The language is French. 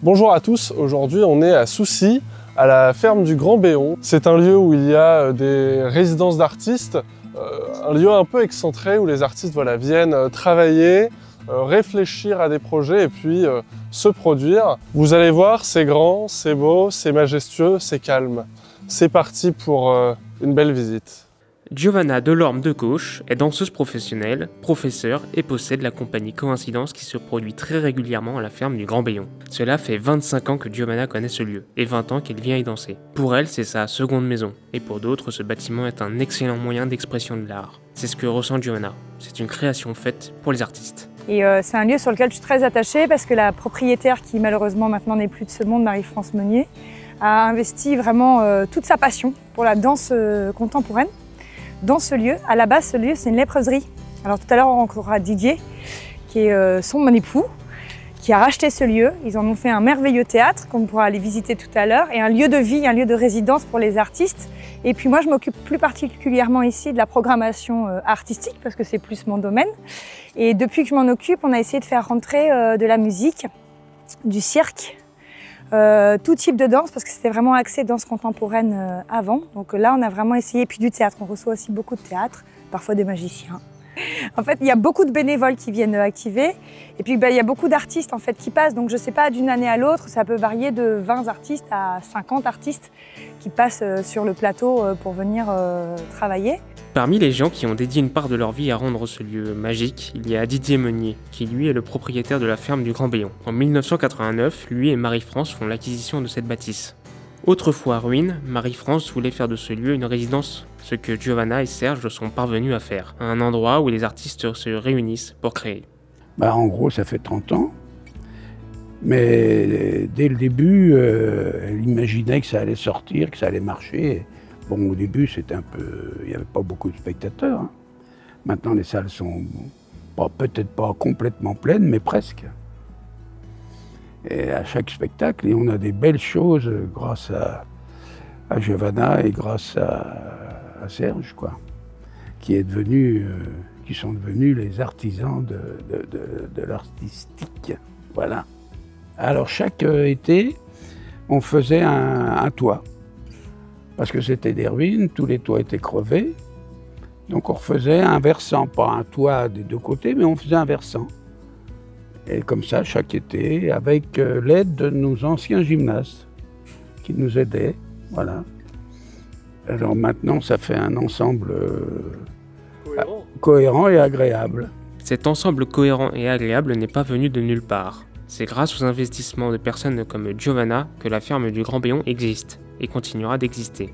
Bonjour à tous, aujourd'hui on est à Soucy, à la ferme du Grand Béon. C'est un lieu où il y a des résidences d'artistes, un lieu un peu excentré où les artistes viennent travailler, réfléchir à des projets et puis se produire. Vous allez voir, c'est grand, c'est beau, c'est majestueux, c'est calme. C'est parti pour une belle visite. Giovanna Delorme de Gauche est danseuse professionnelle, professeure et possède la compagnie Coïncidence qui se produit très régulièrement à la ferme du Grand Béon. Cela fait 25 ans que Giovanna connaît ce lieu et 20 ans qu'elle vient y danser. Pour elle, c'est sa seconde maison et pour d'autres, ce bâtiment est un excellent moyen d'expression de l'art. C'est ce que ressent Giovanna. C'est une création faite pour les artistes. Et c'est un lieu sur lequel je suis très attachée parce que la propriétaire, qui malheureusement maintenant n'est plus de ce monde, Marie-France Meunier, a investi vraiment toute sa passion pour la danse contemporaine. Dans ce lieu, à la base, ce lieu, c'est une léproserie. Alors tout à l'heure, on rencontrera Didier, qui est son époux, qui a racheté ce lieu. Ils en ont fait un merveilleux théâtre, qu'on pourra aller visiter tout à l'heure, et un lieu de vie, un lieu de résidence pour les artistes. Et puis moi, je m'occupe plus particulièrement ici de la programmation artistique, parce que c'est plus mon domaine. Et depuis que je m'en occupe, on a essayé de faire rentrer de la musique, du cirque, tout type de danse, parce que c'était vraiment axé danse contemporaine avant. Donc là, on a vraiment essayé, puis du théâtre. On reçoit aussi beaucoup de théâtre, parfois des magiciens. En fait, il y a beaucoup de bénévoles qui viennent activer. Et puis, il y a beaucoup d'artistes en fait, qui passent. Donc, je ne sais pas, d'une année à l'autre, ça peut varier de 20 artistes à 50 artistes qui passent sur le plateau pour venir travailler. Parmi les gens qui ont dédié une part de leur vie à rendre ce lieu magique, il y a Didier Meunier, qui lui est le propriétaire de la ferme du Grand Béon. En 1989, lui et Marie-France font l'acquisition de cette bâtisse. Autrefois ruine, Marie-France voulait faire de ce lieu une résidence, ce que Giovanna et Serge sont parvenus à faire, un endroit où les artistes se réunissent pour créer. En gros, ça fait 30 ans, mais dès le début, elle imaginait que ça allait sortir, que ça allait marcher. Bon, au début, c'était un peu... il n'y avait pas beaucoup de spectateurs. Hein. Maintenant, les salles sont peut-être pas complètement pleines, mais presque. Et à chaque spectacle, on a des belles choses grâce à Giovanna et grâce à Serge, quoi, qui sont devenus les artisans de l'artistique. Voilà. Alors, chaque été, on faisait un toit. Parce que c'était des ruines, tous les toits étaient crevés. Donc on refaisait un versant, pas un toit des deux côtés, mais on faisait un versant. Et comme ça, chaque été, avec l'aide de nos anciens gymnastes qui nous aidaient. Voilà. Alors maintenant, ça fait un ensemble cohérent et agréable. Cet ensemble cohérent et agréable n'est pas venu de nulle part. C'est grâce aux investissements de personnes comme Giovanna que la ferme du Grand Béon existe et continuera d'exister.